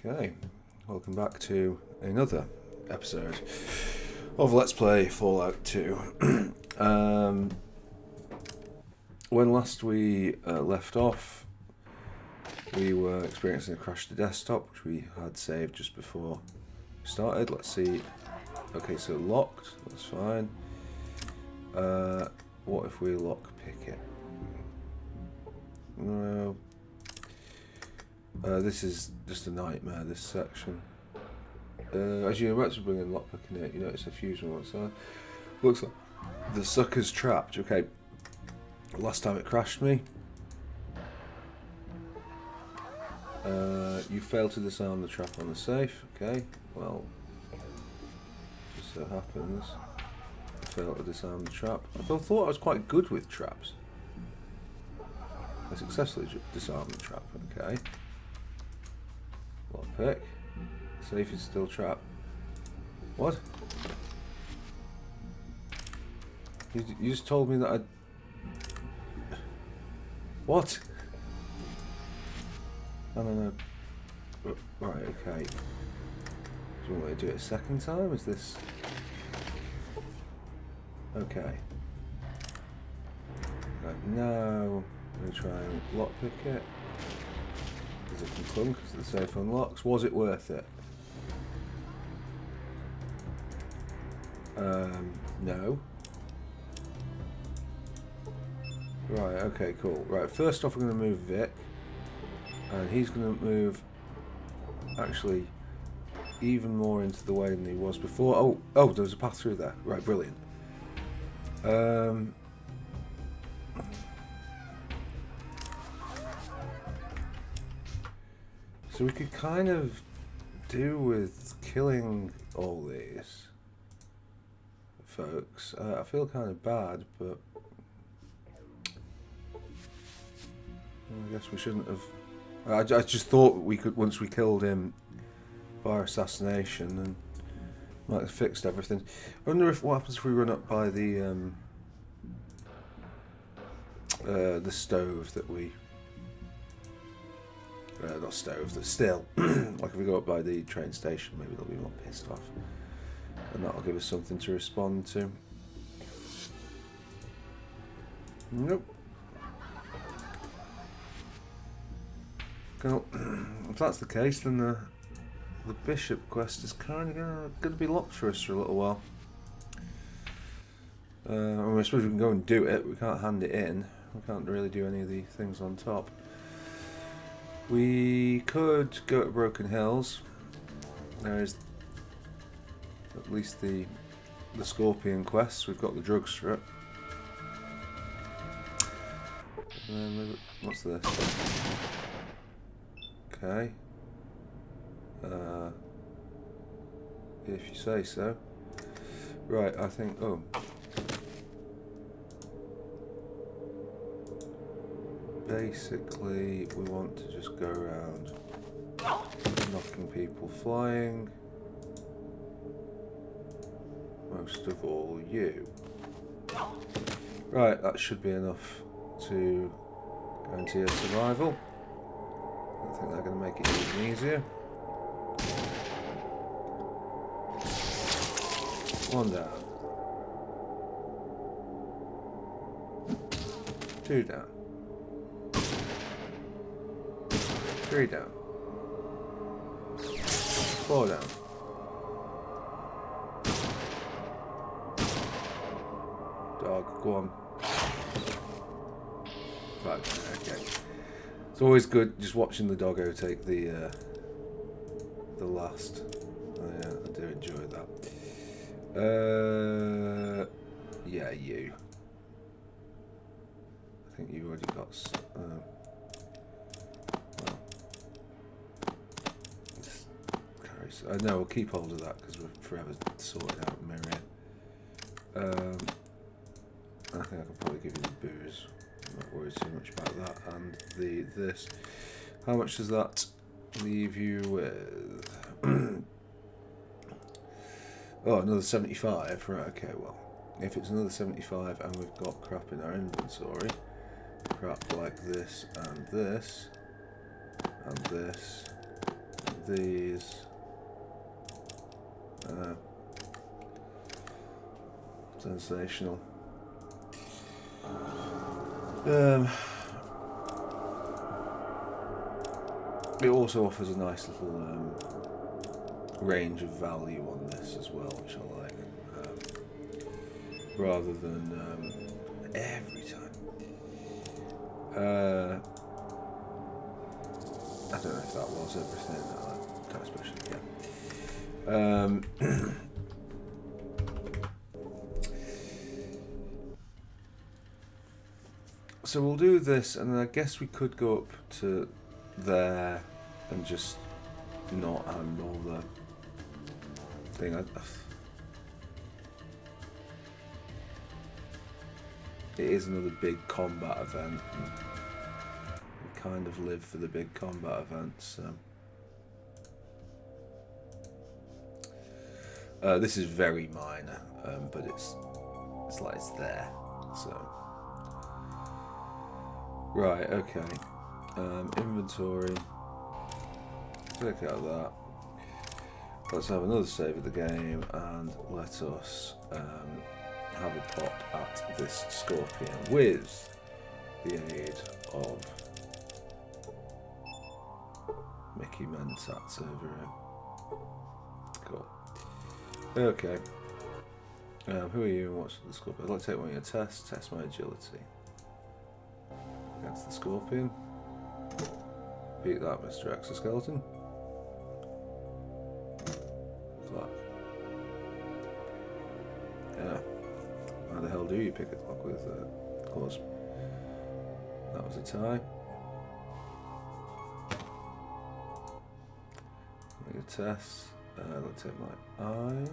Okay, welcome back to another episode of Let's Play Fallout 2. When last we left off, we were experiencing a crash to desktop, which we had saved just before we started. Let's see. Okay, so locked, that's fine. What if we lock pick it? No. This is just a nightmare, this section. As you're about to bring in lockpick in it, you notice a fusion on the side. Looks like the sucker's trapped. Okay, last time it crashed me. You failed to disarm the trap on the safe. Okay, well, just so happens I failed to disarm the trap. I thought I was quite good with traps. I successfully disarmed the trap. Okay. Lockpick. Safe is still trapped. What? You just told me that I'd... What? I don't know. Right, okay. Do you want me to do it a second time? Is this... Okay. Right, now I'm going to try and lockpick it. Does it conclude because the safe unlocks? Was it worth it? No. Right, okay, cool. Right, first off we're going to move Vic. And he's going to move actually even more into the way than he was before. Oh, there was a path through there. Right, brilliant. So we could kind of do with killing all these folks. I feel kind of bad, but I guess we shouldn't have. I just thought we could, once we killed him by assassination, and might have fixed everything. I wonder what happens if we run up by the stove that we. Not stove, the still. Like if we go up by the train station, maybe they'll be more pissed off. And that'll give us something to respond to. Nope. Well, if that's the case, then the bishop quest is kind of going to be locked for us for a little while. I suppose we can go and do it. We can't hand it in. We can't really do any of the things on top. We could go to Broken Hills. There is at least the Scorpion quest. We've got the drugs for it. What's this? Okay. If you say so. Right, I think. Oh. Basically, we want to just go around knocking people flying. Most of all, you. Right, that should be enough to guarantee your survival. I think they're going to make it even easier. One down. Two down. 3 down. 4 down. Dog, go on. 5, okay. It's always good just watching the doggo take the last. I do enjoy that. Yeah, you. I think you've already got. No, we'll keep hold of that because we're forever sorted out Miriam. I think I can probably give you the booze. I'm not worried too much about that. And this. How much does that leave you with? Oh, another 75. Right, okay, well. If it's another 75 and we've got crap in our inventory, crap like this and this, and this, and these. Sensational. It also offers a nice little range of value on this as well, which I like. Rather than every time. I don't know if that was everything. Kind of special, yeah. So we'll do this, and then I guess we could go up to there and just not handle the thing. It is another big combat event. We kind of live for the big combat events. So. This is very minor, but it's like it's there. So. Right, okay. Inventory. Take out that. Let's have another save of the game and let us have a pop at this scorpion with the aid of Mickey Mentats over here. Cool. Okay. Who are you and what's the scorpion? I'd like to take one of your tests. Test my agility. Against the scorpion. Beat that, Mr. Exoskeleton. What's that? Yeah. How the hell do you pick a lock with claws? That was a tie. Make a test. Let's take my eyes.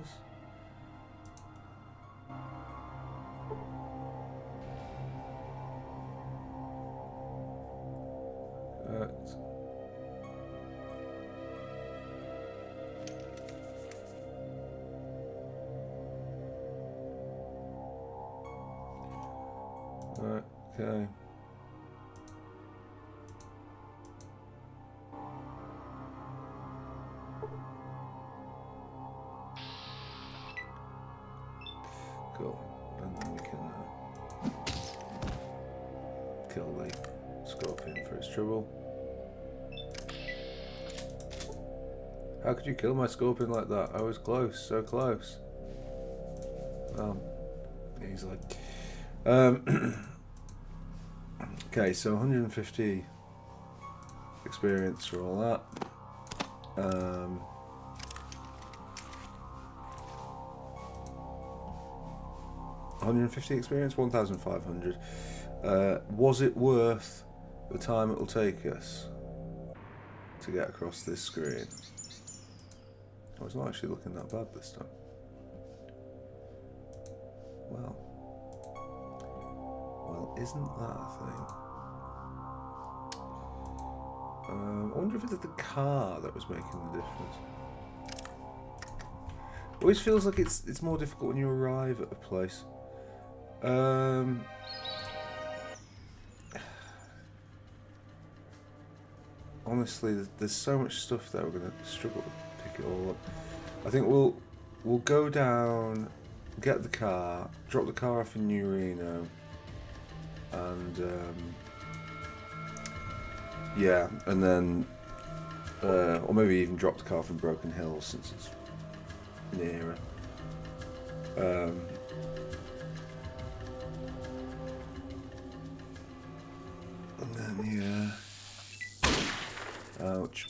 Okay. Cool. And then we can kill the scorpion for its trouble. How could you kill my scorpion like that? I was close, so close. Easily. Okay, so 150 experience for all that. 150 experience, 1,500. Was it worth the time it will take us to get across this screen? Oh, it's not actually looking that bad this time. Well, isn't that a thing? I wonder if it's the car that was making the difference. It always feels like it's more difficult when you arrive at a place. Honestly, there's so much stuff there. We're gonna struggle to pick it all up. I think we'll go down, get the car, drop the car off in New Reno, and yeah, and then or maybe even drop the car from Broken Hill since it's nearer. And then yeah. Ouch.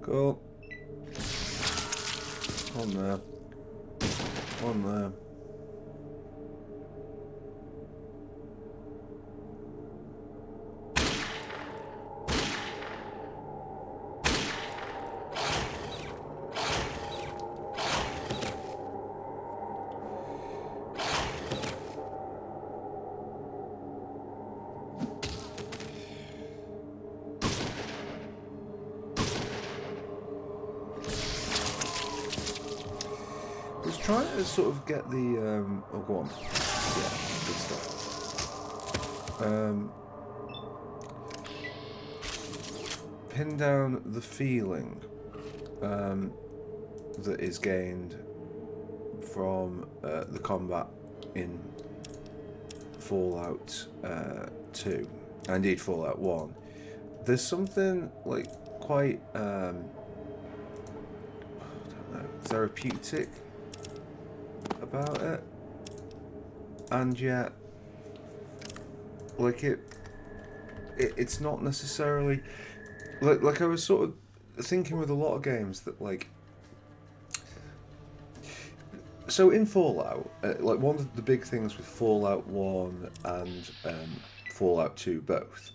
Cool. On there. On there. trying to sort of get the oh, go on. Yeah, good stuff. Pin down the feeling that is gained from the combat in Fallout 2, and indeed Fallout 1. There's something like quite I don't know, therapeutic about it, and yet like it's not necessarily like I was sort of thinking with a lot of games that like, so in Fallout, like one of the big things with Fallout 1 and Fallout 2 both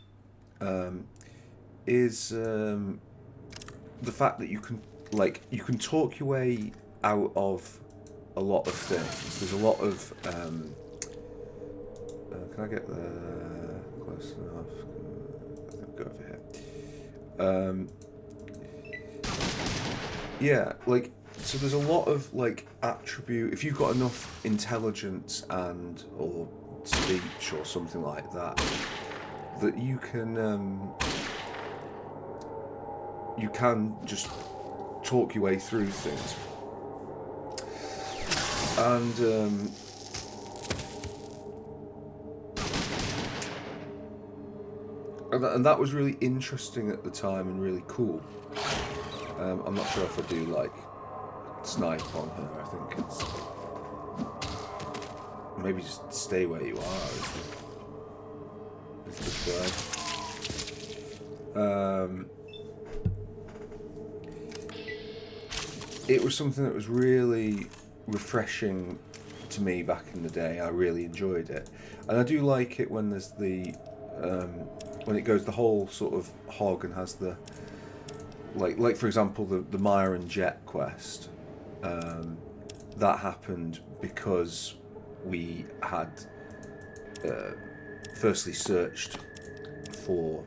is the fact that you can talk your way out of a lot of things. There's a lot of can I get the close enough? I think go over here. Yeah, like, so there's a lot of like attribute. If you've got enough intelligence and or speech or something like that, that you can just talk your way through things. And that was really interesting at the time and really cool. I'm not sure if I do like snipe on her. I think it's maybe just stay where you are is the play. It was something that was really refreshing to me back in the day. I really enjoyed it, and I do like it when there's the when it goes the whole sort of hog and has the like for example the Myron Jet quest. That happened because we had firstly searched for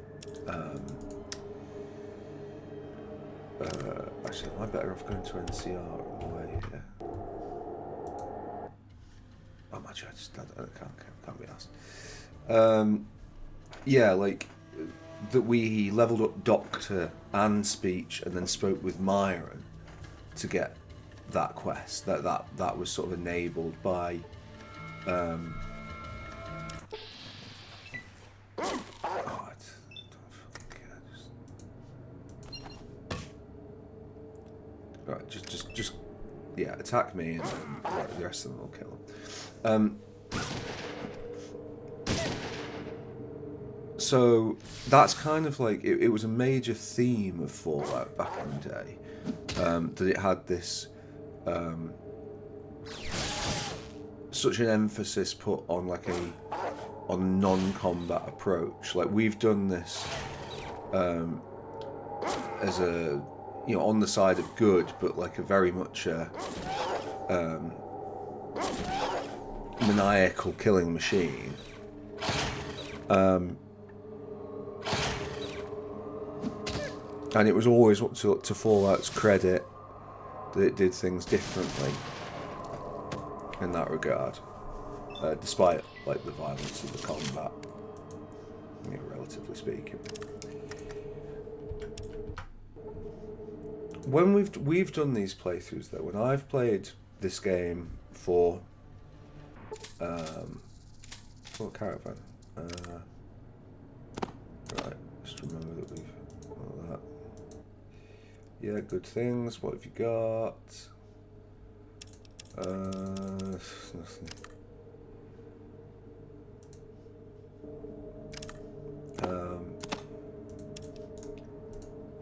actually, am I better off going to NCR on the way here? Oh my god, I can't be asked. Yeah, like that we leveled up Doctor and speech, and then spoke with Myron to get that quest. That was sort of enabled by. Oh, I don't fucking care. Right, just yeah, attack me, and then the rest of them will kill them. So that's kind of like it was a major theme of Fallout back in the day, that it had this such an emphasis put on like a non-combat approach. Like we've done this as a on the side of good, but like a very much a maniacal killing machine. And it was always up to Fallout's credit that it did things differently in that regard, despite like the violence of the combat, relatively speaking. When we've done these playthroughs though, when I've played this game for Caravan, right, just remember that we've all that. Yeah, good things. What have you got? Nothing.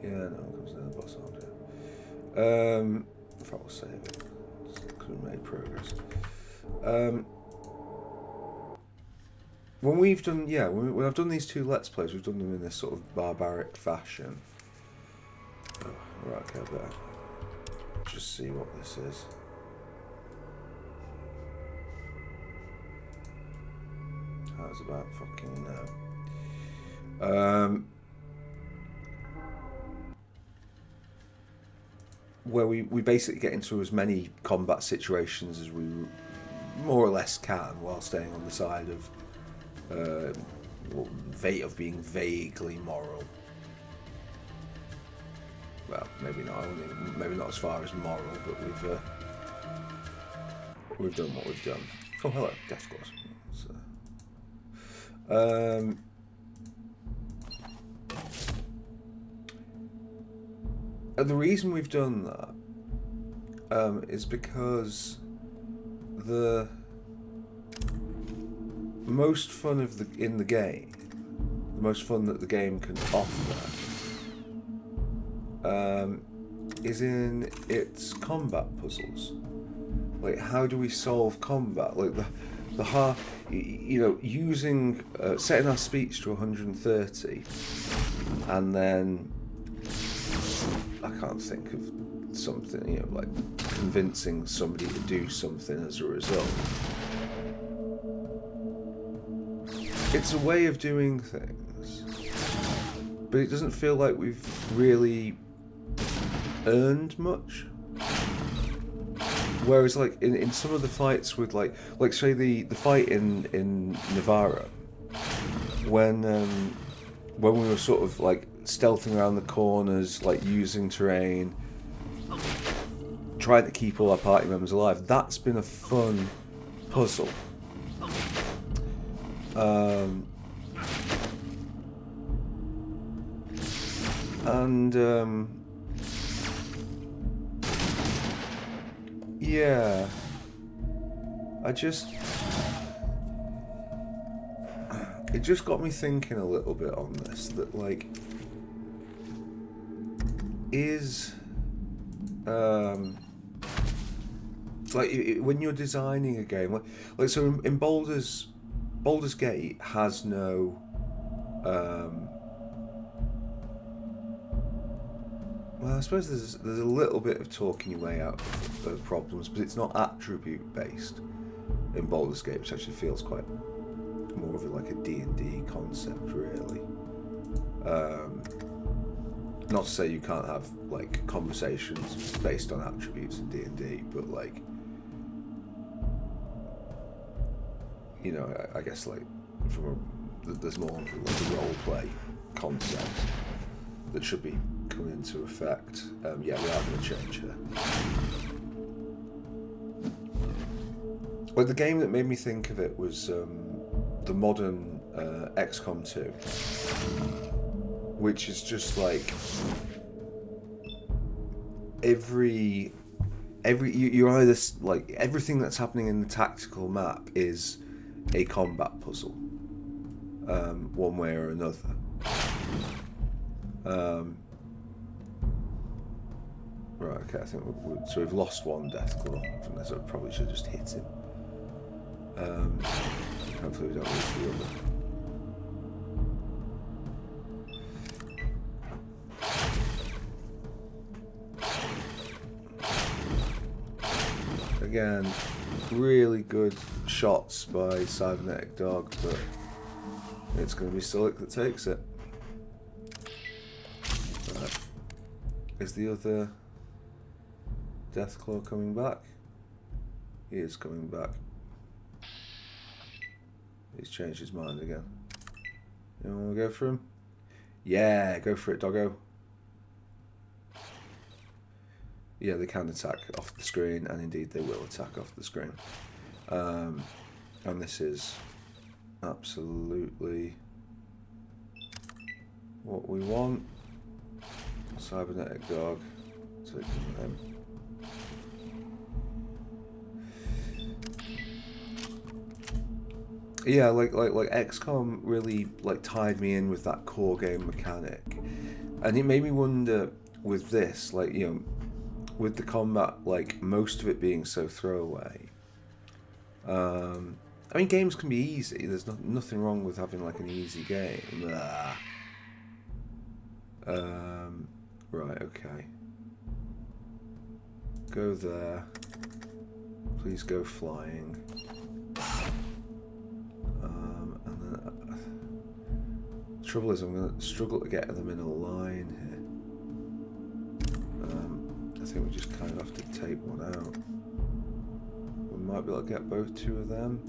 Yeah, no one comes down the boss order. If I will save it, because we made progress. When we've done, when I've done these two Let's Plays, we've done them in this sort of barbaric fashion. Oh, right, okay, I better just see what this is. How's about fucking now? where we basically get into as many combat situations as we more or less can while staying on the side of being vaguely moral. Well, maybe not as far as moral, but we've done what we've done. Oh, hello, death claws. And the reason we've done that is because the most fun in the game, the most fun that the game can offer, is in its combat puzzles. Like, how do we solve combat? Like the hard, using setting our speech to 130, and then I can't think of something, like convincing somebody to do something as a result. It's a way of doing things, but it doesn't feel like we've really earned much. Whereas, like in some of the fights with like say the fight in Navarro, when we were sort of like stealthing around the corners, like using terrain, trying to keep all our party members alive, that's been a fun puzzle. Yeah, it just got me thinking a little bit on this, that like, when you're designing a game, like so in Baldur's Gate has no well, I suppose there's a little bit of talking your way out of problems, but it's not attribute based in Baldur's Gate, which actually feels quite more of like a D&D concept, really. Not to say you can't have like conversations based on attributes in D&D, but like, I guess like there's more of like a role play concept that should be coming into effect. Yeah, we are going to change her. Well, the game that made me think of it was the modern XCOM 2, which is just like you're either like everything that's happening in the tactical map is a combat puzzle, one way or another. Right, okay, I think so we've lost one Deathclaw from this. I probably should just hit him. Hopefully we don't lose the other. Again, really good shots by Cybernetic Dog, but it's going to be Sulik that takes it. Right. Is the other Deathclaw coming back? He is coming back. He's changed his mind again. You want to go for him? Yeah, go for it, doggo. Yeah, they can attack off the screen, and indeed they will attack off the screen. And this is absolutely what we want. Cybernetic Dog. Taking him. Yeah, like XCOM really like tied me in with that core game mechanic, and it made me wonder with this, like, with the combat, like most of it being so throwaway. I mean, games can be easy. There's nothing wrong with having like an easy game. Right, okay. Go there. Please go flying. Trouble is, I'm going to struggle to get them in a line here. I think we just kind of have to take one out. We might be able to get both two of them.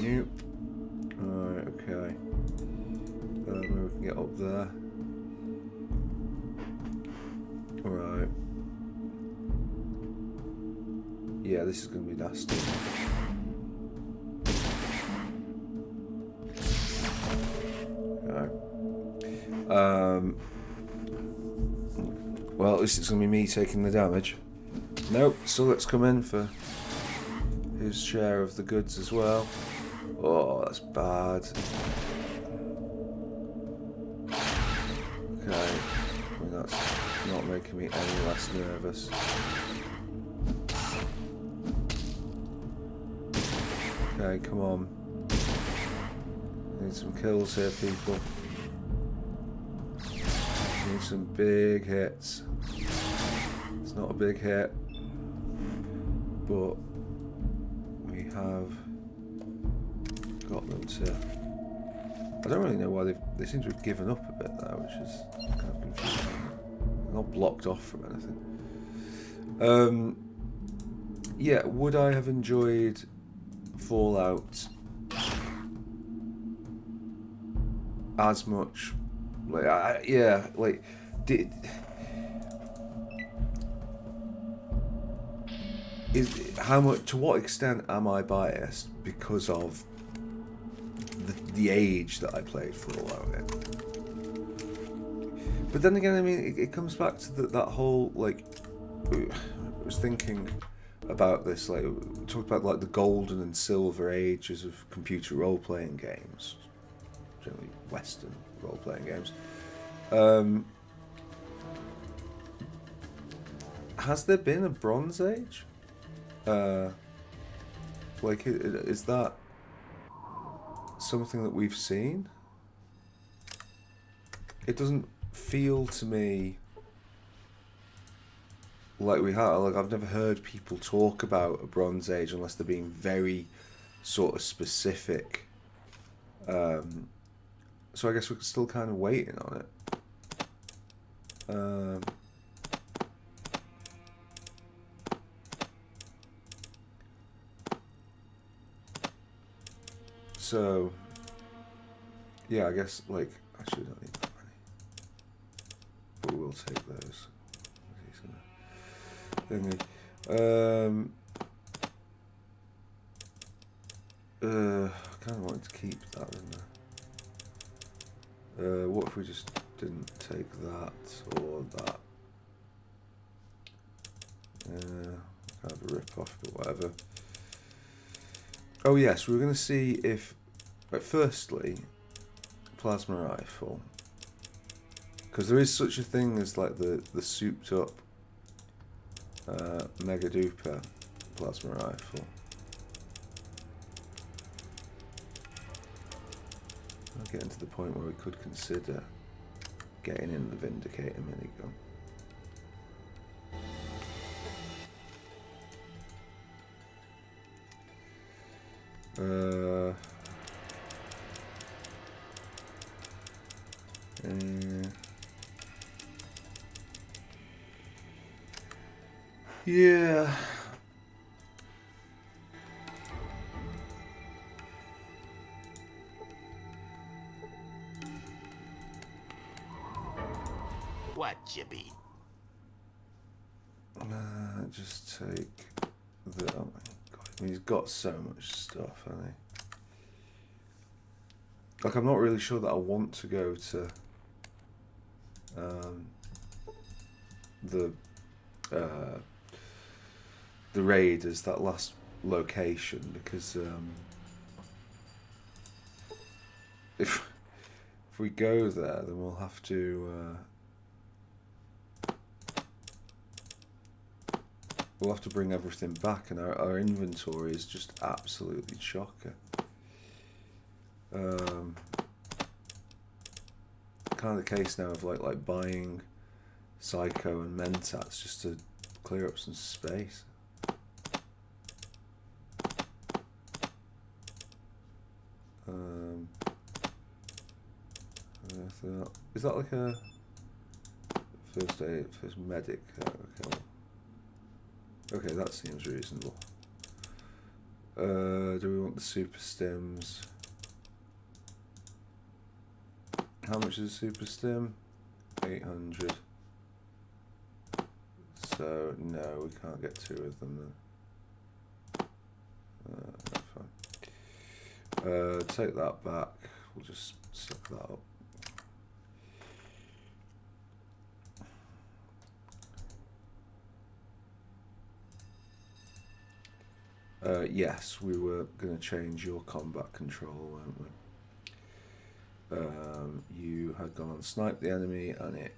Nope. Alright, okay. Maybe we can get up there. Alright. Yeah, this is going to be nasty. Okay. Well, at least it's going to be me taking the damage. Nope, so let's come in for his share of the goods as well. Oh, that's bad. Okay, I mean, that's not making me any less nervous. Okay, come on. Need some kills here, people. Need some big hits. It's not a big hit, but we have got them to. I don't really know why they seem to have given up a bit there, which is kind of confusing. They're not blocked off from anything. Yeah, would I have enjoyed Fallout as much? Like, yeah, like how much? To what extent am I biased because of the age that I played Fallout in? But then again, I mean, it comes back to that whole, like, I was thinking about this, like, we talked about like the golden and silver ages of computer role-playing games, generally Western role-playing games. Has there been a Bronze Age? Like, is that something that we've seen? It doesn't feel to me like we have. Like, I've never heard people talk about a Bronze Age unless they're being very sort of specific. So I guess we're still kind of waiting on it. So yeah, I guess, like, actually we don't need that many, but we will take those. Thingy. I kind of wanted to keep that, didn't I? What if we just didn't take that or that? Kind of a rip-off, but whatever. Oh yes, we were going to see if, right, firstly, plasma rifle, because there is such a thing as like the souped up mega duper plasma rifle. We're getting to the point where we could consider getting in the Vindicator minigun. Yeah. What you be? Just take the. Oh my god! I mean, he's got so much stuff, hasn't he? Like, I'm not really sure that I want to go to the raid as that last location, because if we go there, then we'll have to bring everything back, and our inventory is just absolutely chocker. Kind of the case now of like buying Psycho and Mentats just to clear up some space. Is that like a First aid, first medic. Okay. Okay, that seems reasonable. Do we want the super stims? How much is a super stim? 800. So no, we can't get 2 of them then. Fine. Take that back. We'll just suck that up. Yes, we were going to change your combat control, weren't we? You had gone and sniped the enemy and it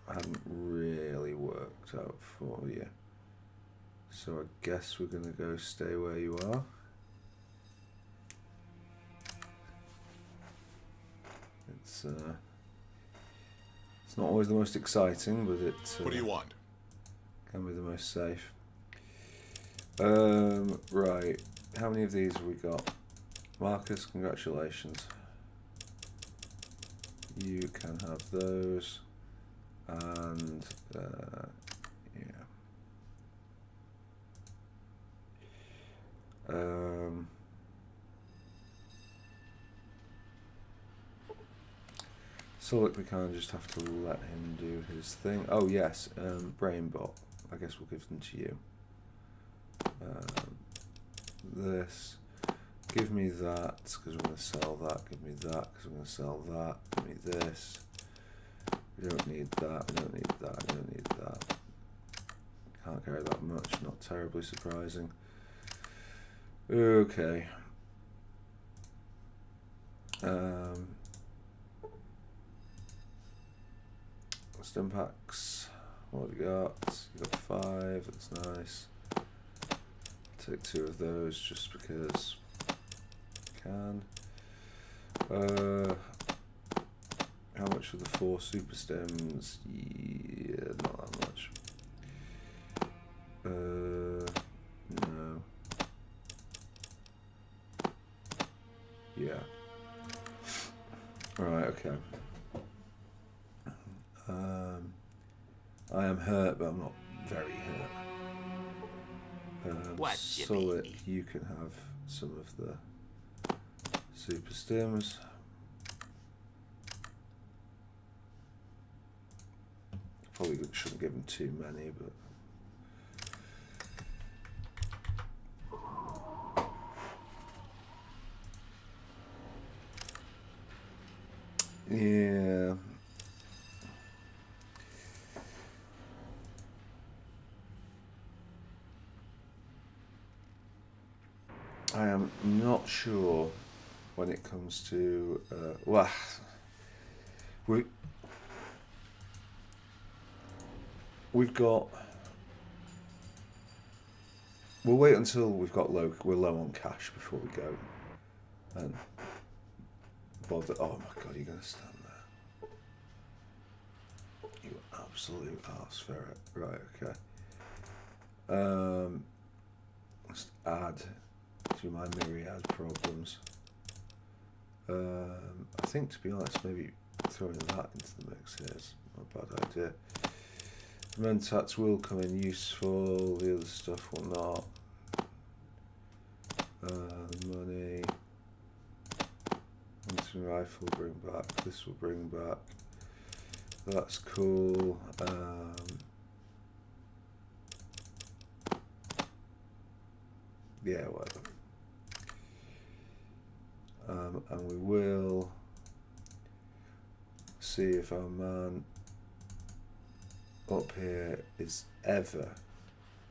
hadn't really worked out for you. So I guess we're going to go stay where you are. It's not always the most exciting, but it What do you want? Can be the most safe. Right, how many of these have we got? Marcus, congratulations. You can have those, and yeah. So look, we can't just have to let him do his thing. Oh yes, Brainbot. I guess we'll give them to you. This. Give me that, because we're going to sell that. Give me that, because we're going to sell that. Give me this. We don't need that. We don't need that. We don't need that. Can't carry that much. Not terribly surprising. Okay. Stim packs. What have we got? You got 5. That's nice. Take 2 of those just because I can. How much for the 4 super stems? Yeah, not that much. No. Yeah. Alright, okay. I am hurt, but I'm not very hurt. Solid, you can have some of the super stims. Probably shouldn't give them too many, but yeah. I am not sure when it comes to well, we've got. We'll wait until we're low on cash before we go and bother. Oh my god, you're gonna stand there, you absolute arse ferret. Right, okay. Let's add to my myriad problems. I think, to be honest, maybe throwing that into the mix here is not a bad idea. Mentats will come in useful, the other stuff will not. Money. Hunting rifle will bring back, this will bring back. That's cool. Yeah, whatever. And we will see if our man up here is ever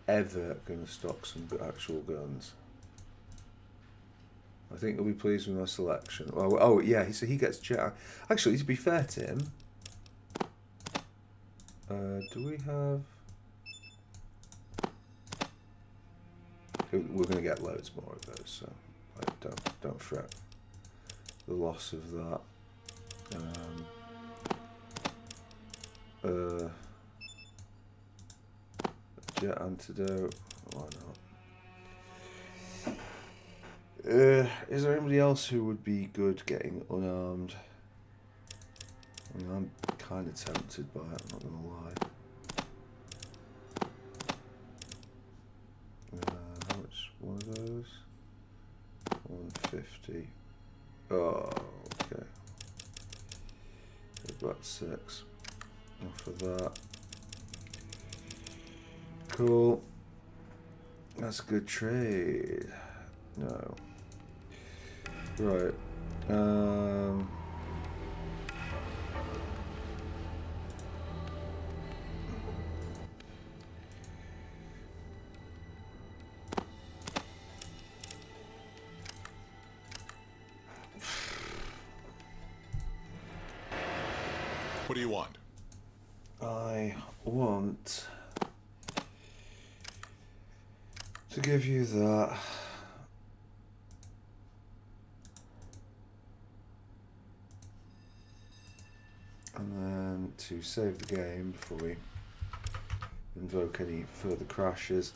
going to stock some actual guns. I think he'll be pleased with my selection. Oh yeah, so he gets jet. Actually, to be fair to him, do we have? We're going to get loads more of those, so don't fret the loss of that. Jet antidote, why not? Is there anybody else who would be good getting unarmed? I mean, I'm kind of tempted by it, I'm not going to lie. 50. Oh, okay. About 6. Off of that. Cool. That's a good trade. No. Right. What do you want? I want to give you that. And then to save the game before we invoke any further crashes.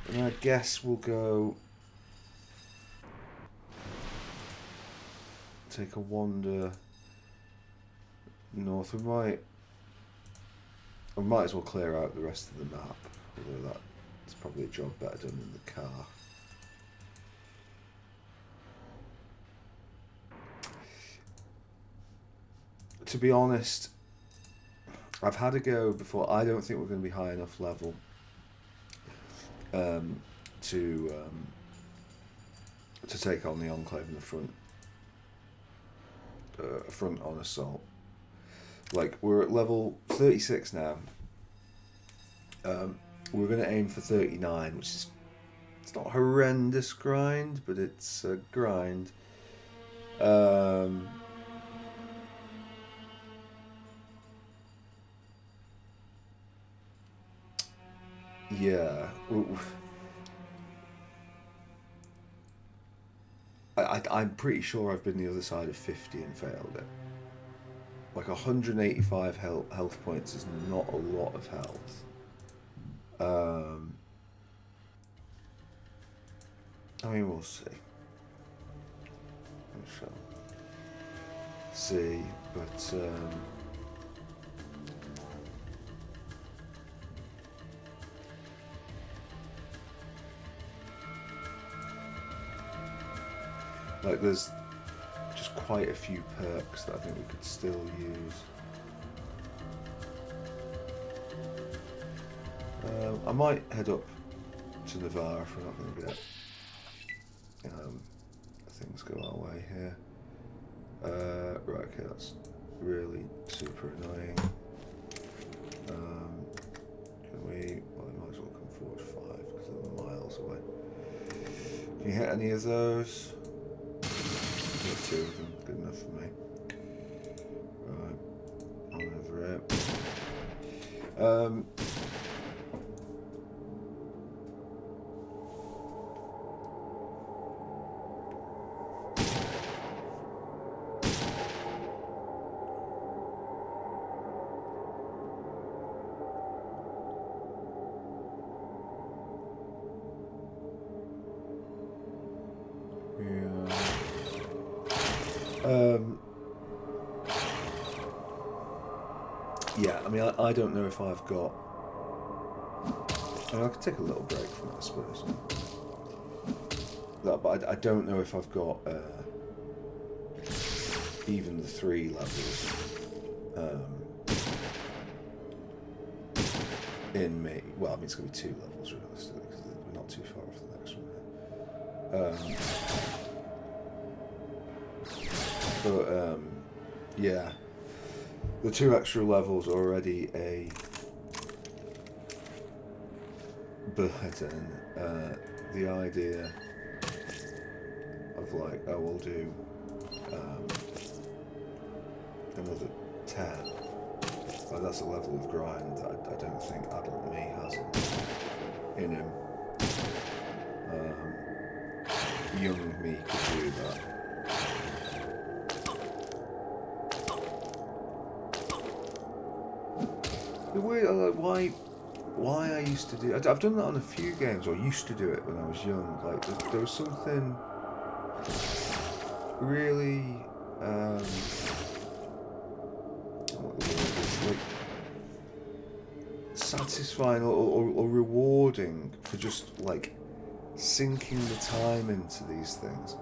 And I guess we'll go take a wander north. We might as well clear out the rest of the map, although that's probably a job better done in the car. To be honest, I've had a go before. I don't think we're going to be high enough level to take on the Enclave in the front on assault. Like, we're at level 36 now. We're going to aim for 39, which is, it's not a horrendous grind, but it's a grind. Yeah. I'm pretty sure I've been the other side of 50 and failed it. Like 185 health points is not a lot of health. I mean, we'll see. We shall see, but like there's just quite a few perks that I think we could still use. I might head up to Navarre if we're not going to get things go our way here. Right, okay, that's really super annoying. Can we? Well, we might as well come forward 5 because they're miles away. Can you hit any of those? Hit 2 of them, good enough for me. Right, on over it. Yeah, I mean, I don't know if I've got... I mean, I could take a little break from it, I suppose. But I don't know if I've got even the 3 levels in me. Well, I mean, it's going to be 2 levels, realistically, because we're not too far off the next one. But, yeah. The 2 extra levels are already a burden. The idea of like, oh, we'll do another 10. Well, that's a level of grind that I don't think adult me has in him. Young me could do that. The weird, like, why I used to do... I've done that on a few games, or used to do it when I was young. Like, there was something really... like, satisfying or rewarding for just, like, sinking the time into these things.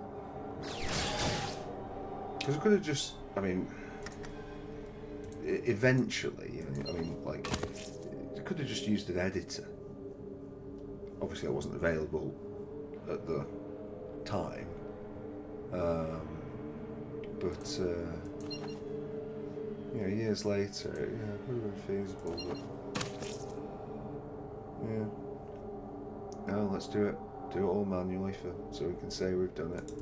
Because I could have just, I mean, eventually, you know, I mean, like, I could have just used an editor. Obviously, I wasn't available at the time. But you know, years later, yeah, it would have been feasible, but yeah. No, let's do it. Do it all manually so we can say we've done it.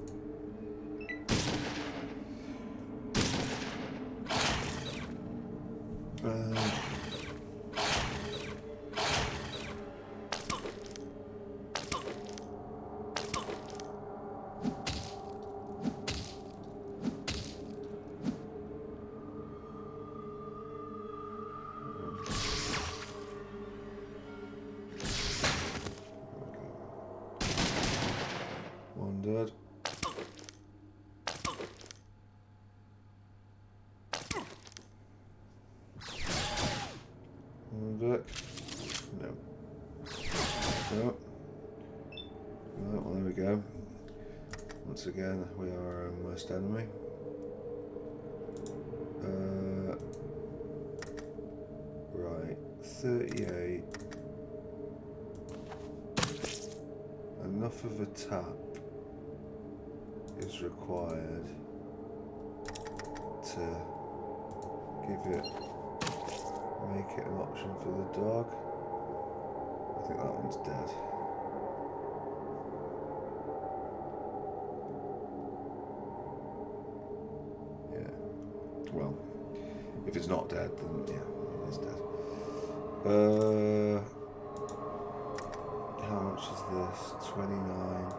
One dead. One back. No. No. Right, well, there we go. Once again, we are our own worst enemy. Right, 38. Enough of a tap is required to make it an option for the dog. I think that one's dead. Yeah. Well, if it's not dead, then yeah, it is dead. How much is this? 29.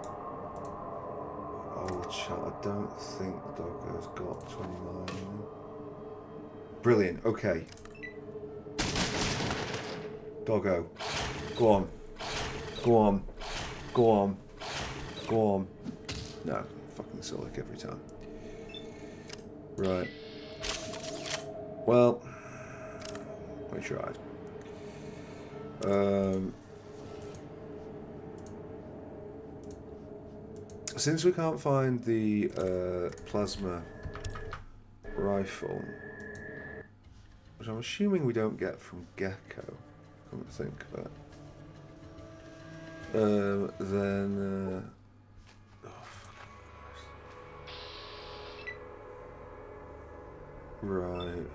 Oh, chat, I don't think the doggo's got 29. Brilliant, okay. Doggo. Go on. Go on. Go on. Go on. No, fucking Silic every time. Right. Well, we tried. Since we can't find the plasma rifle, which I'm assuming we don't get from Gecko, come to think of it, then right.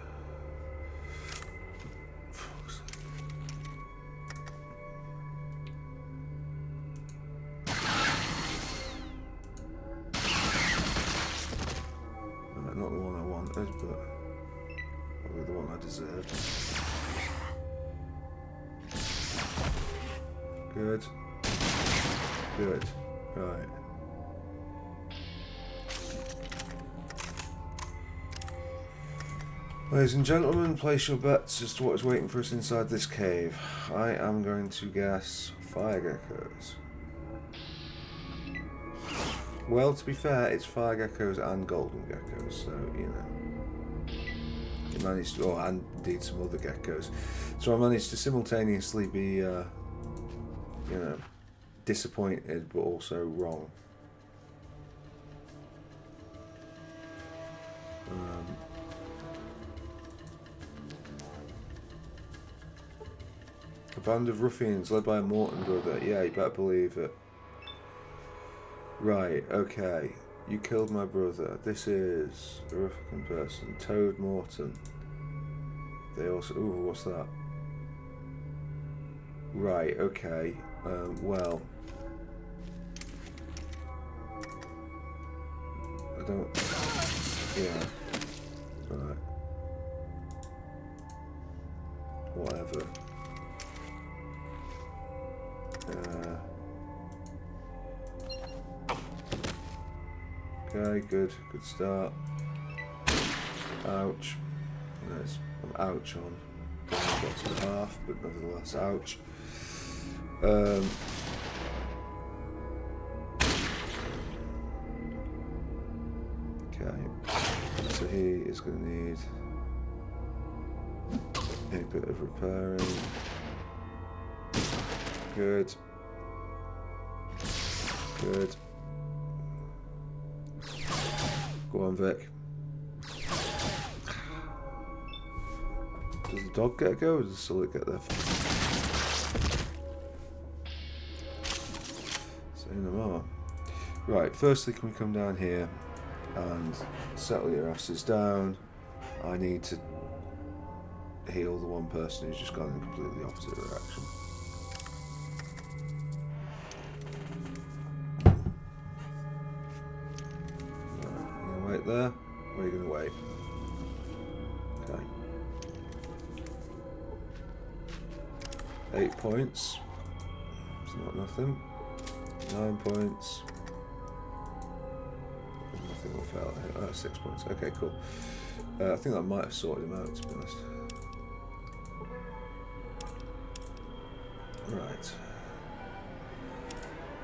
Not the one I wanted, but probably the one I deserved. Good. Good. Right. Ladies and gentlemen, place your bets as to what is waiting for us inside this cave. I am going to guess fire geckos. Well, to be fair, it's fire geckos and golden geckos, so, you know. I managed to, and indeed some other geckos. So I managed to simultaneously be, you know, disappointed, but also wrong. A band of ruffians led by a Morton brother. Yeah, you better believe it. Right, okay. You killed my brother. This is a ruffian person. Toad Morton. They also... Ooh, what's that? Right, okay. Well... I don't... Yeah. Right. Whatever. Okay, good start. Ouch. There's an ouch on the bottom half, but nevertheless, ouch. Okay, so he is going to need a bit of repairing. Good. Good. Go on, Vic. Does the dog get a go, or does the solid get there? Say no more. Right, firstly, can we come down here and settle your asses down? I need to heal the one person who's just gone in completely opposite direction. Right, you gonna wait there? Or are you gonna wait? Okay. 8 points. It's not nothing. 9 points. Nothing will fail. 6 points. Okay, cool. I think that might have sorted him out, to be honest. Right.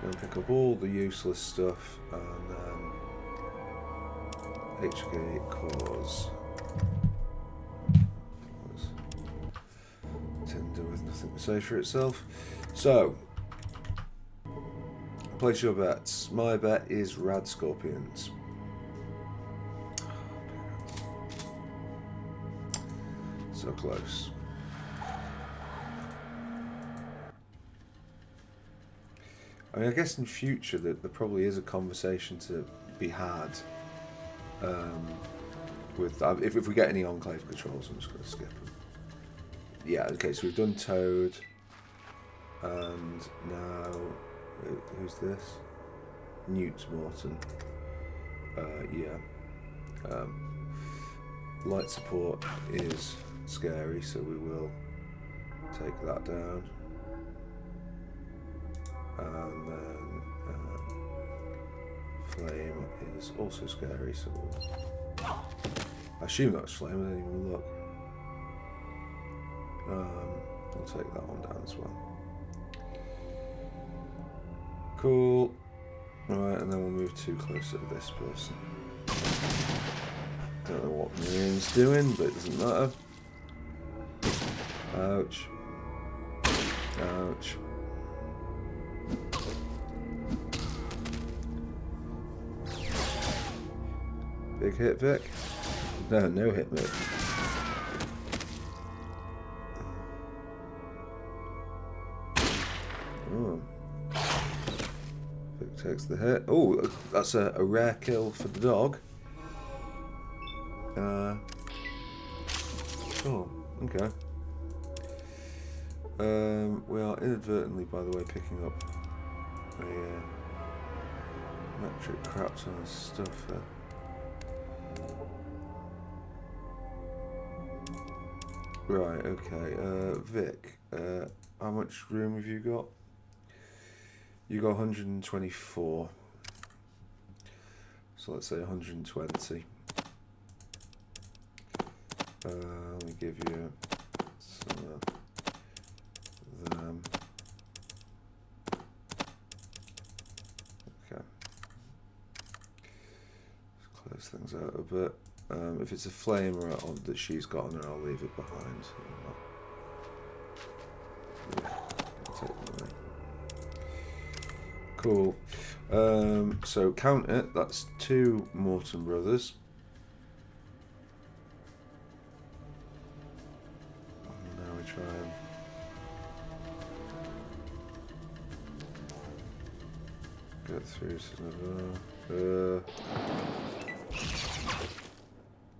Going to pick up all the useless stuff and then HK cause. Tinder with nothing to say for itself. So, place your bets. My bet is Rad Scorpions. So close. I mean, I guess in future that there probably is a conversation to be had with if we get any Enclave controls. I'm just going to skip them. Yeah, okay, so we've done Toad, and now who's this? Newt Morton. Yeah. Light support is scary, so we will take that down. And then Flame is also scary, so we'll... I assume that was Flame, I didn't even look. We'll take that one down as well. Cool. Alright, and then we'll move 2 closer to this person. Don't know what Miriam's doing, but it doesn't matter. Ouch. Ouch. Big hit, Vic? No, no hit, Vic. Oh. Vic takes the hit. Oh, that's a rare kill for the dog. Oh, okay. We are inadvertently, by the way, picking up a metric crap ton of stuff here. Right, okay. Vic, how much room have you got? You got 124. So let's say 120. Let me give you some of them. Okay. Let's close things out a bit. If it's a flamer that she's got on her, I'll leave it behind. Yeah, I'll take them away. Cool. So count it. That's 2 Morton brothers. And now we try and get through some of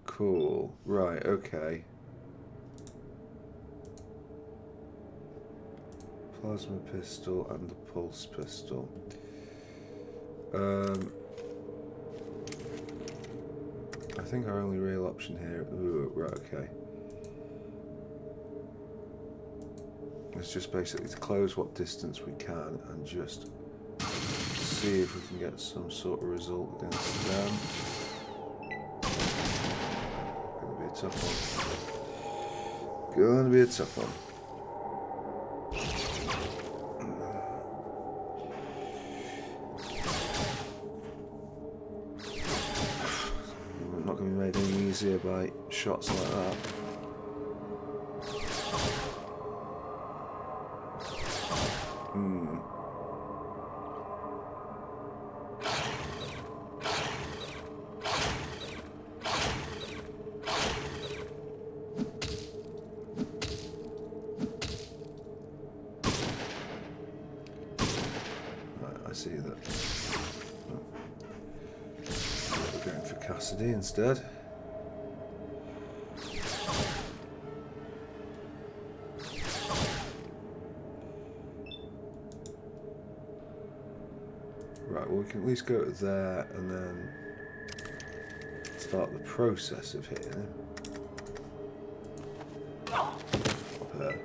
Cool. Right, okay. Plasma pistol and the pulse pistol. I think our only real option here... Ooh, right, okay. It's just basically to close what distance we can and just see if we can get some sort of result against them. Tough one. Gonna be a tough one. Not gonna be made any easier by shots like that. I see that. We're going for Cassidy instead. Right, well we can at least go to there and then start the process of hitting him. There.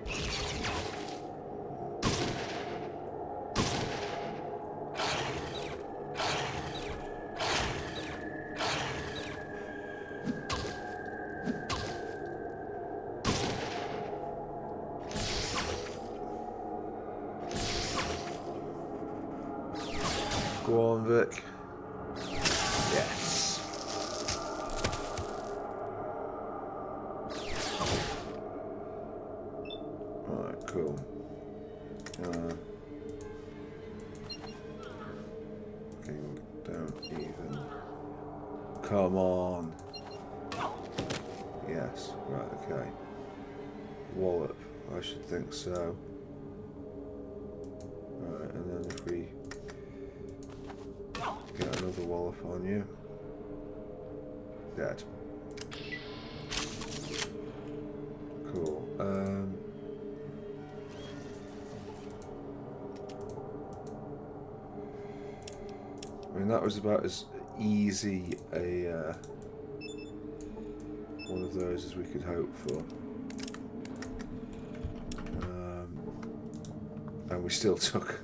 Go on, Vic. Yes. Alright, cool. Fucking don't even. Come on. Yes, right, okay. Wallop, I should think so. Right, and then if we get another wallop on you. Dead. Cool. I mean, that was about as easy a one of those as we could hope for. And we still took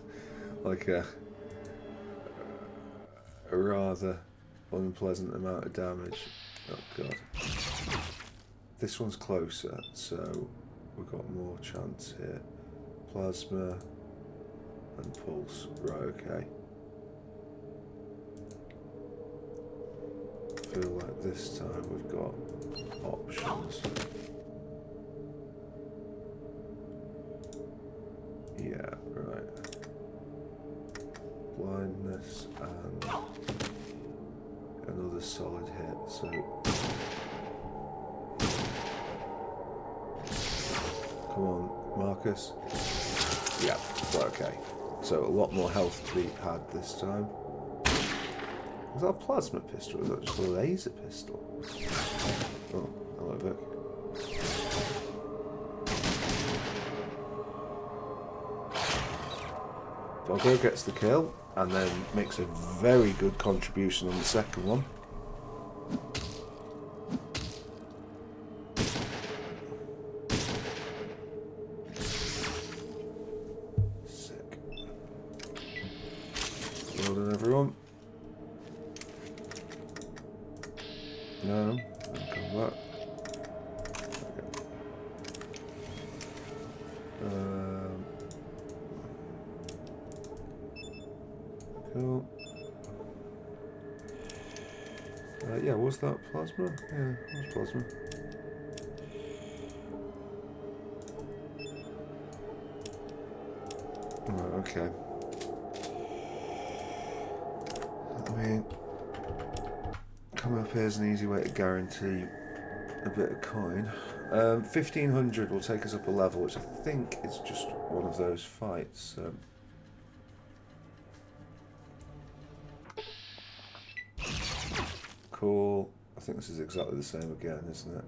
like a rather unpleasant amount of damage. Oh god. This one's closer, so we've got more chance here. Plasma and pulse. Right, okay. I feel like this time we've got options. Yeah, right. Blindness and another solid hit, so come on, Marcus. Yeah, okay. So a lot more health to be had this time. Was that a plasma pistol or was that just a laser pistol? Oh, hello Vic. Doggo gets the kill and then makes a very good contribution on the second one. Sick. Well done, everyone. No, come back. Okay. Cool. Yeah, was that plasma? Yeah, it was plasma. Right, okay. I mean, coming up here is an easy way to guarantee a bit of coin. 1500 will take us up a level, which I think is just one of those fights. Cool. I think this is exactly the same again, isn't it?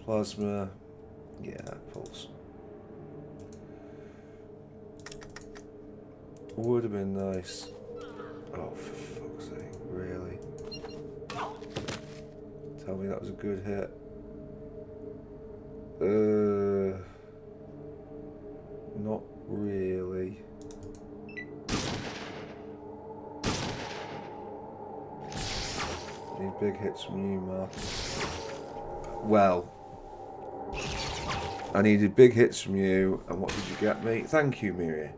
Plasma. Yeah, pulse. Would have been nice. Oh, for fuck's sake, really? Tell me that was a good hit. Not really. Need big hits from you, Mark. Well, I needed big hits from you, and what did you get me? Thank you, Miri.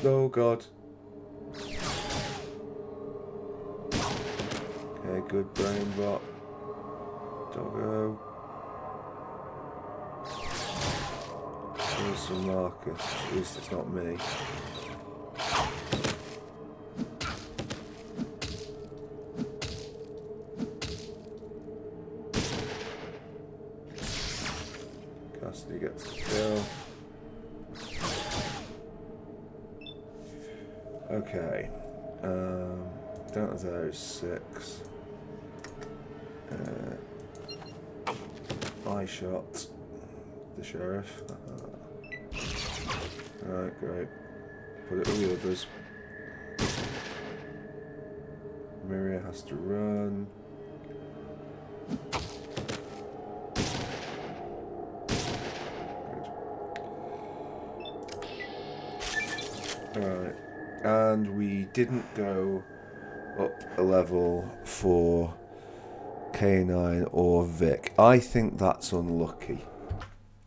Oh god. Okay, good brain bot. Doggo. There's some Marcus. At least it's not me. Cassidy gets the kill. Okay. Down to there is 6. I shot the sheriff. Alright, great. Put it with the others. Maria has to run. Good. Alright. And we didn't go up a level for K9 or Vic. I think that's unlucky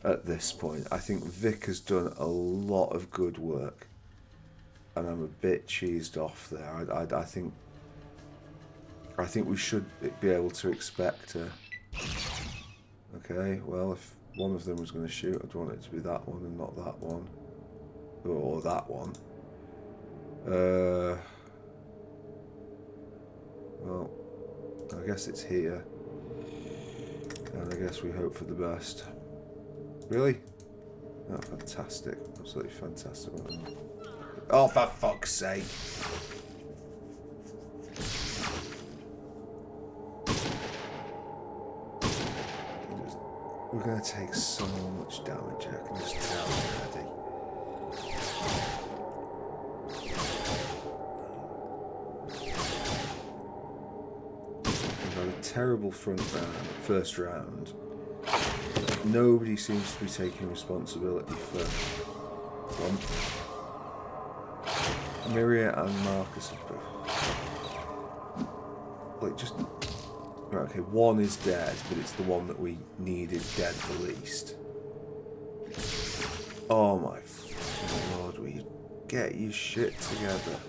at this point. I think Vic has done a lot of good work, and I'm a bit cheesed off there. I think we should be able to expect a... Okay, well, if one of them was going to shoot, I'd want it to be that one and not that one. Or that one. Well, I guess it's here. And I guess we hope for the best. Really? Oh, fantastic. Absolutely fantastic. Oh, for fuck's sake. We're going to take so much damage, I can just tell already. We've had a terrible first round. Nobody seems to be taking responsibility for one. Miria and Marcus have like just right, okay, one is dead, but it's the one that we needed dead the least. Oh my lord, will you get your shit together?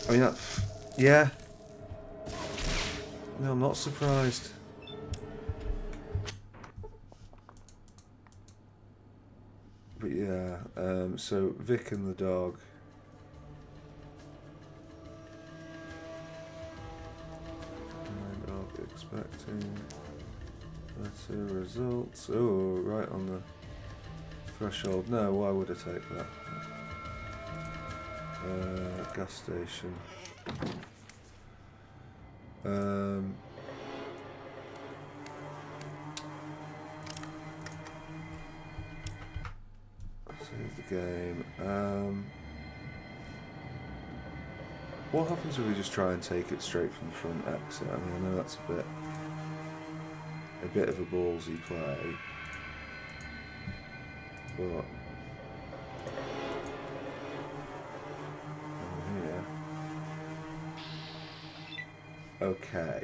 I mean, that, yeah. No, I'm not surprised. But yeah, so Vic and the dog. Dog expecting better results. Oh, right on the threshold. No, why would I take that? Gas station. Save the game. What happens if we just try and take it straight from the front exit? I mean, I know that's a bit of a ballsy play, but here. Okay.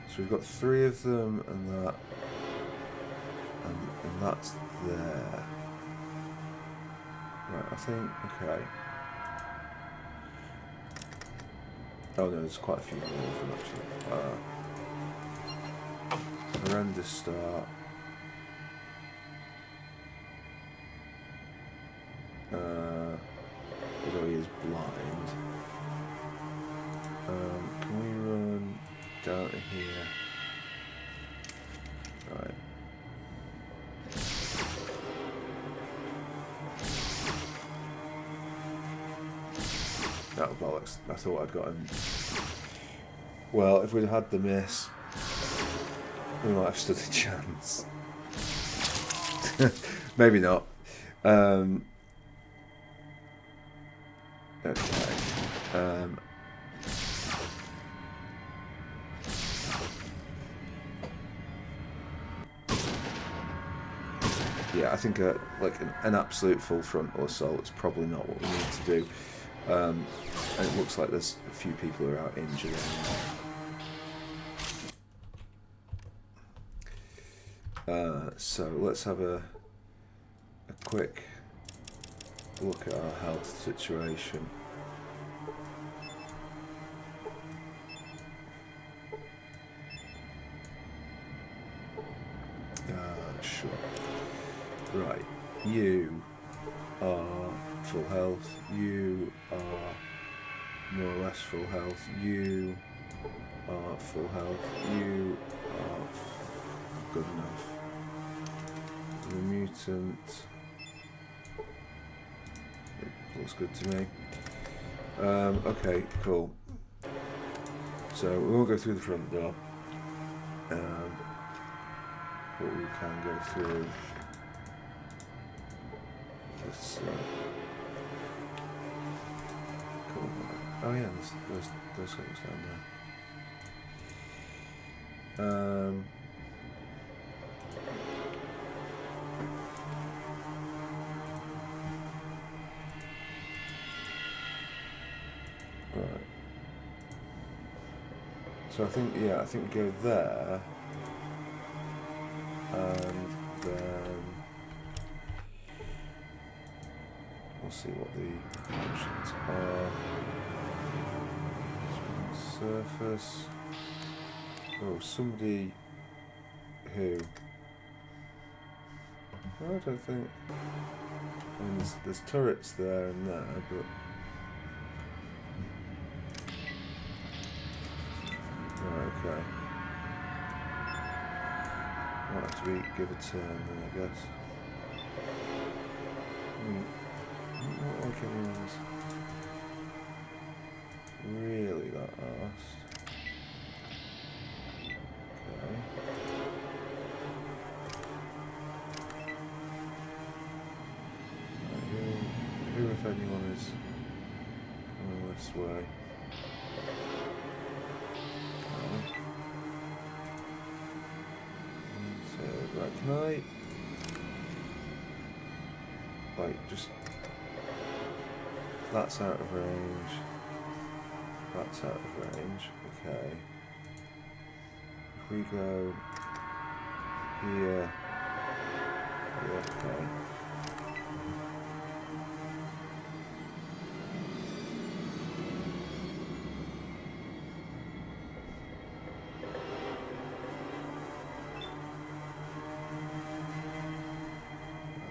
So we've got 3 of them, and that, and that's there. Right, I think, okay. Oh no, there's quite a few more of them actually. Horrendous start. Although he is blind. Can we run down to here? Right. Oh bollocks, I thought I'd got him. Well, if we'd had the miss, we might have stood a chance. Maybe not. Okay. Yeah, I think like an absolute full frontal assault is probably not what we need to do. And it looks like there's a few people who are out injured. So let's have a quick look at our health situation. Sure. Right, you are full health, you are more or less full health, you are full health, you are good enough. The mutant. It looks good to me. Okay, cool. So we won't go through the front door, but we can go through this. Cool. Oh yeah, there's things down there. Right. So I think we go there, and then we'll see what the options are. Surface. Oh, somebody who? I don't think. I mean, there's turrets there and there, but. Okay. Might have to give a turn then, I guess. Not like anyone's really that arsed. Okay. Who if anyone is going this way? Right, can I, like, just, that's out of range, that's out of range, okay. If we go here, okay.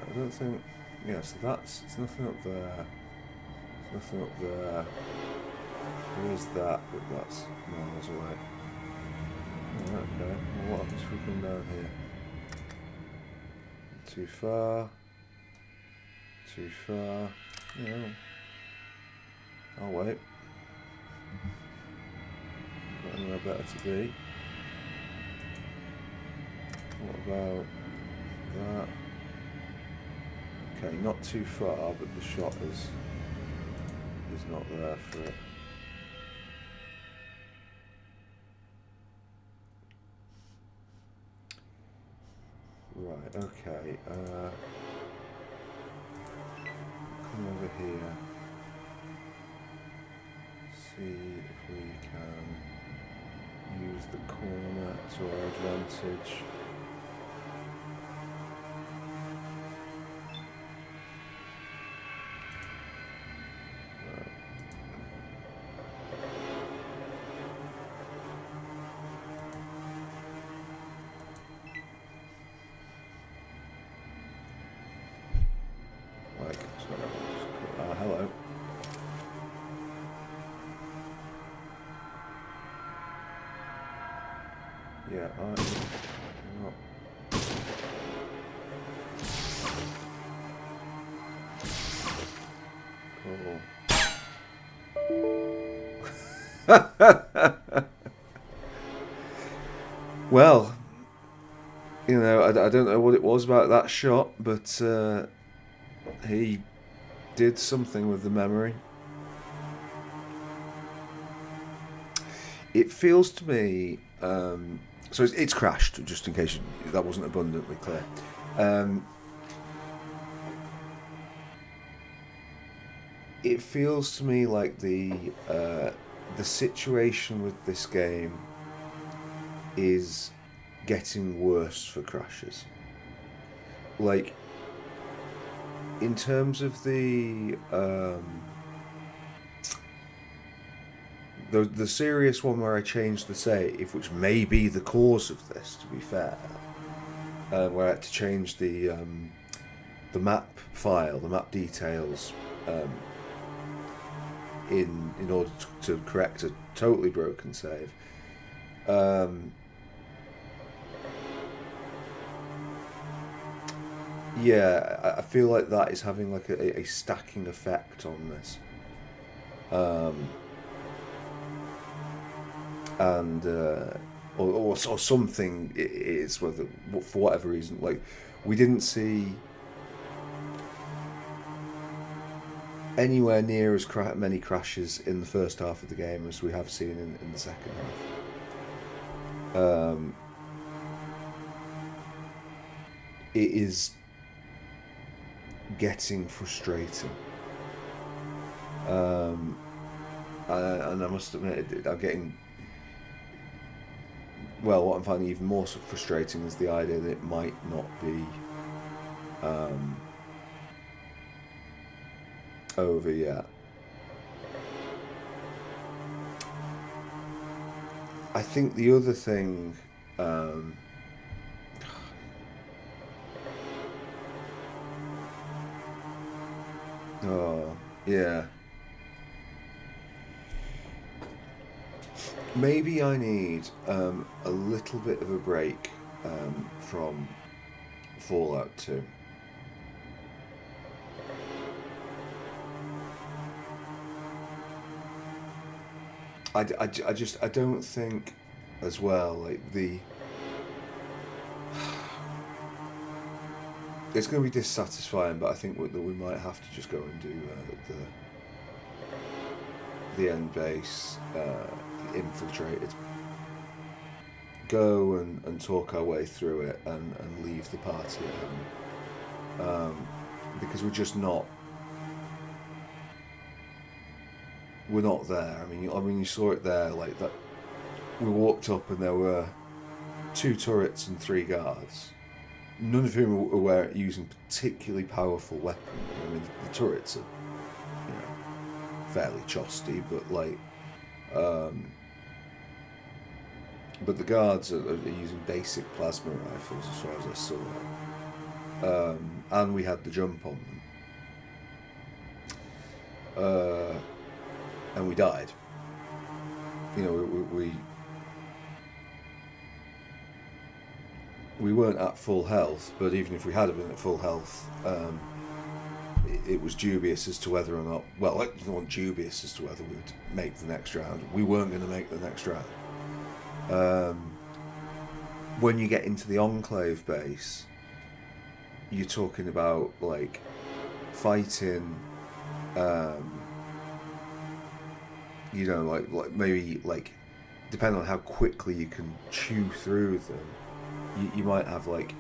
I don't think, yeah, so it's nothing up there, there's nothing up there, there is that, but that's miles away. Oh, okay, well what happens if we come down here? Too far, yeah, I'll wait. Got anywhere better to be. What about that? Okay, not too far, but the shot is not there for it. Right, okay. Come over here. See if we can use the corner to our advantage. Hello. Yeah, I'm not. Cool. Well, you know, I don't know what it was about that shot, but he did something with the memory. It feels to me, so it's crashed, just in case that wasn't abundantly clear. It feels to me like the situation with this game is getting worse for crashes. Like, in terms of the serious one where I changed the save, which may be the cause of this, to be fair, where I had to change the map file, the map details, in order to correct a totally broken save. yeah, I feel like that is having like a stacking effect on this. And or something it is, whether for whatever reason, like we didn't see anywhere near as many crashes in the first half of the game as we have seen in the second half. It is getting frustrating. And I must admit, I'm getting... Well, what I'm finding even more frustrating is the idea that it might not be over yet. I think the other thing... oh, yeah. Maybe I need a little bit of a break from Fallout 2. I don't think as well, like it's going to be dissatisfying, but I think that we might have to just go and do the end base, infiltrated, go and talk our way through it and leave the party at home, because we're just not. We're not there. I mean, you saw it there, like that. We walked up and there were 2 turrets and 3 guards, none of whom were using particularly powerful weaponry. I mean, the turrets are, you know, fairly chosty, but like, but the guards are using basic plasma rifles, as far as I saw. And we had the jump on them. And we died. You know, we weren't at full health, but even if we had been at full health, it was dubious as to whether or not... Well, it wasn't dubious as to whether we would make the next round. We weren't going to make the next round. When you get into the Enclave base, you're talking about, like, fighting... you know, like maybe, like, depending on how quickly you can chew through them, you might have like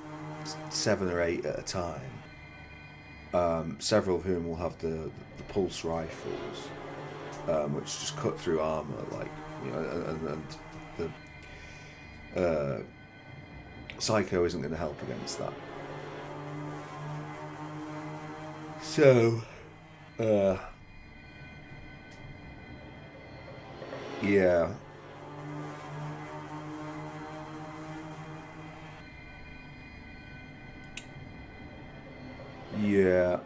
7 or 8 at a time. Several of whom will have the pulse rifles, which just cut through armor, like, you know, and the Psycho isn't going to help against that. So, yeah. Yeah,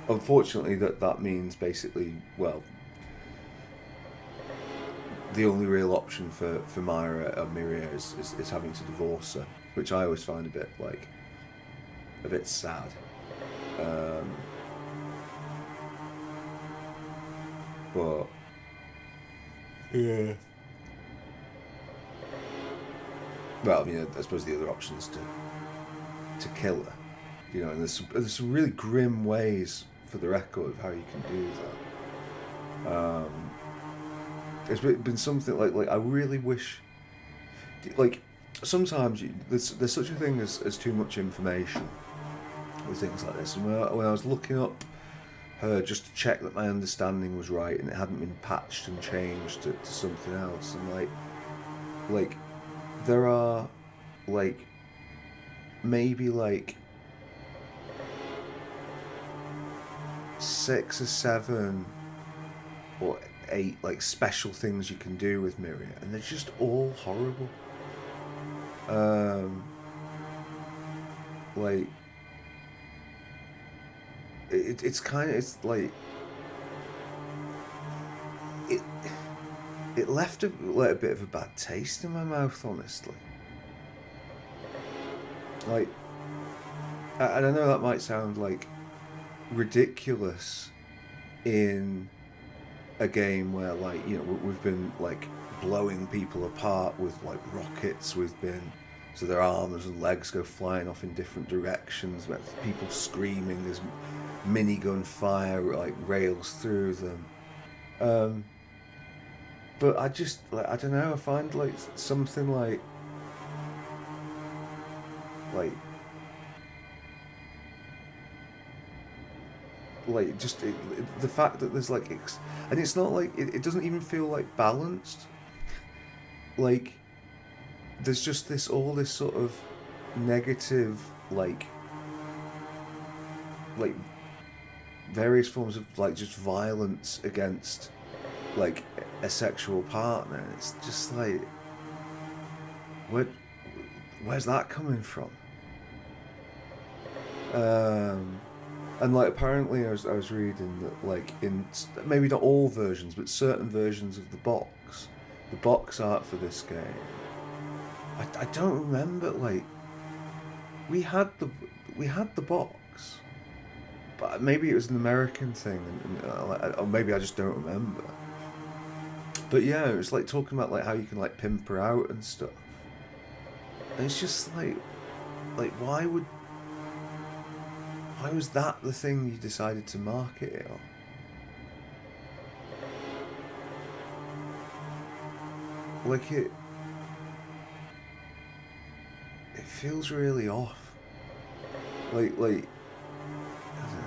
unfortunately that means basically, well, the only real option for Miria is having to divorce her, which I always find a bit sad. But yeah. Well, I mean, I suppose the other option is to kill her. You know, and there's some really grim ways, for the record, of how you can do that. It's been something like I really wish, like, sometimes there's such a thing as too much information with things like this. And when I was looking up her just to check that my understanding was right and it hadn't been patched and changed to something else, and like there are like maybe like 6 or 7 or 8 like special things you can do with Miria, and they're just all horrible. Like it's kind of, it's like it left a bit of a bad taste in my mouth, honestly. Like, and I know that might sound like ridiculous in a game where, like, you know, we've been like blowing people apart with like rockets. We've been, so their arms and legs go flying off in different directions. People screaming. There's minigun fire like rails through them. But I just, like, I don't know. I find like something like just the fact that there's like and it's not like it doesn't even feel like balanced. Like there's just all this sort of negative like various forms of like just violence against like a sexual partner. And it's just like, where's that coming from? And like apparently I was reading that like in maybe not all versions but certain versions of the box art for this game, I don't remember, like we had the box, but maybe it was an American thing, or maybe I just don't remember. But yeah, it was like talking about like how you can like pimp her out and stuff, and it's just like why was that the thing you decided to market it on? Like it feels really off. Like I don't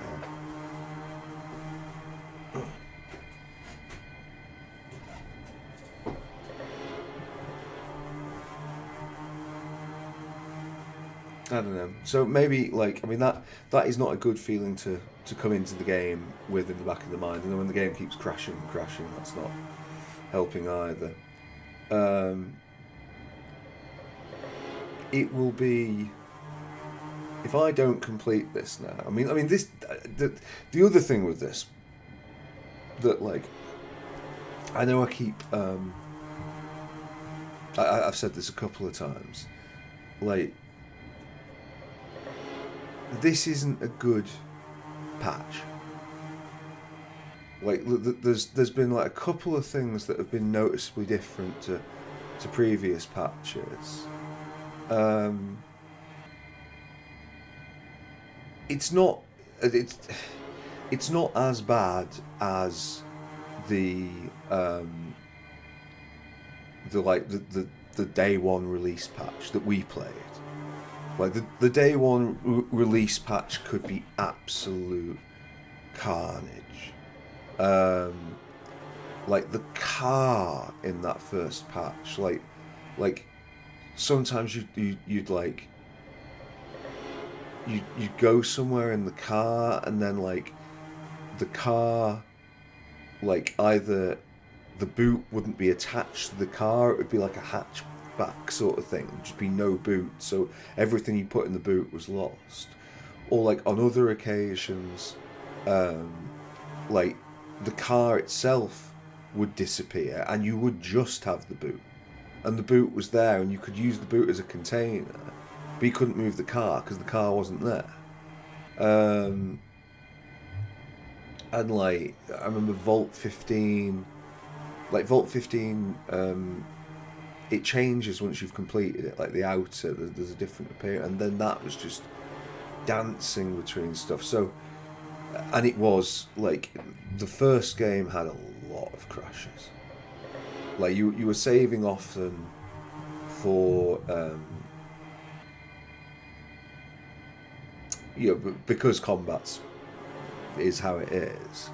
know. I don't know. So maybe like, I mean, that is not a good feeling to come into the game with in the back of the mind. And then when the game keeps crashing and crashing, that's not helping either. It will be, if I don't complete this now. I mean this. The other thing with this that like, I know I keep. I've said this a couple of times. Like, this isn't a good patch. Like, there's been like a couple of things that have been noticeably different to previous patches. It's not as bad as the day one release patch that we played. Like the day one release patch could be absolute carnage. Like the car in that first patch, like sometimes you'd like you'd go somewhere in the car and then like the car, like either the boot wouldn't be attached to the car, it would be like a hatchback sort of thing. There'd just be no boot, so everything you put in the boot was lost. Or like on other occasions, like the car itself would disappear and you would just have the boot. And the boot was there and you could use the boot as a container, but you couldn't move the car because the car wasn't there. And like, I remember Vault 15, it changes once you've completed it, like the outer, there's a different appearance, and then that was just dancing between stuff. So, and it was like, the first game had a lot of crashes. Like you were saving often for, you know, because combat's is how it is.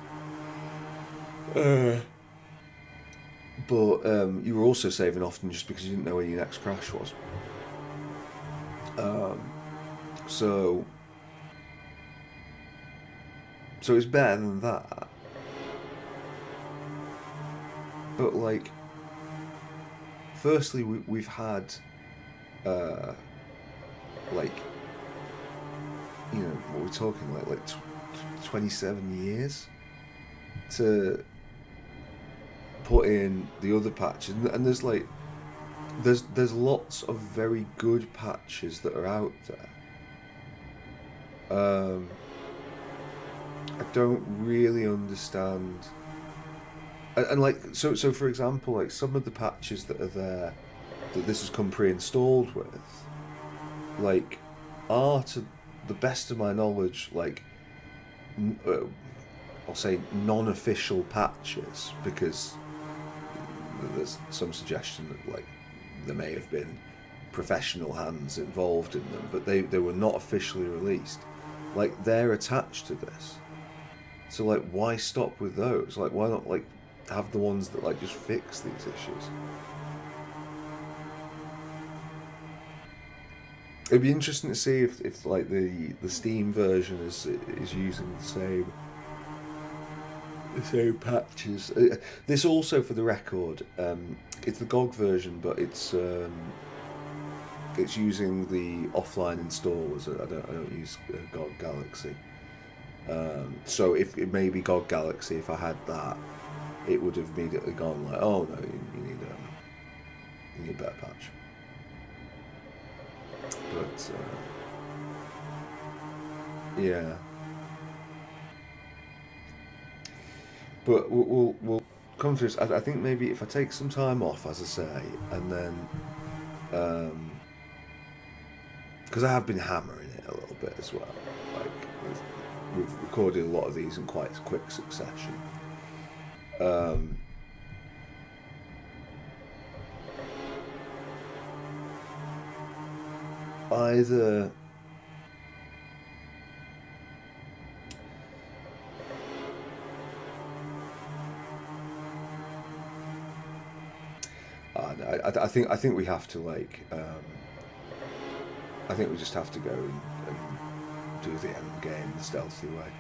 But you were also saving often just because you didn't know where your next crash was. So it's better than that. But like, firstly, we've had like, you know, what we're talking like 27 years to put in the other patches, and there's like there's lots of very good patches that are out there, I don't really understand. And like, so for example, like some of the patches that are there that this has come pre-installed with, like, are, to the best of my knowledge, like, I'll say non-official patches, because there's some suggestion that like there may have been professional hands involved in them, but they were not officially released. Like, they're attached to this, so like, why stop with those? Like, why not like have the ones that like just fix these issues? It'd be interesting to see if like the Steam version is using the same patches. This also, for the record, it's the GOG version, but it's using the offline installers. I don't use GOG Galaxy. So if it may be GOG Galaxy, if I had that, it would have immediately gone like, oh no, you need a better patch. But yeah, but we'll come through this. I think maybe if I take some time off, as I say, and then because I have been hammering it a little bit as well. Like, we've recorded a lot of these in quite quick succession. Either I think we have to like I think we just have to go and do the end game the stealthy way.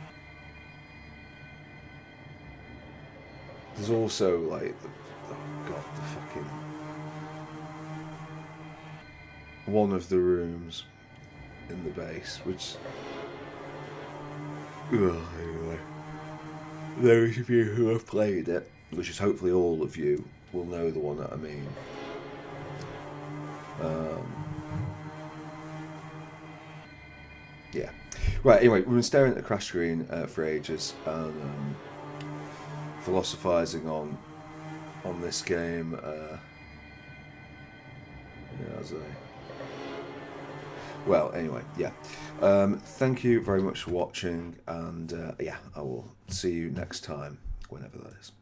There's also like oh god, the fucking one of the rooms in the base, which anyway, those of you who have played it, which is hopefully all of you, will know the one that I mean. Yeah. Right, anyway, we've been staring at the crash screen for ages and philosophising on this game. Well, anyway, yeah. Thank you very much for watching, and yeah, I will see you next time, whenever that is.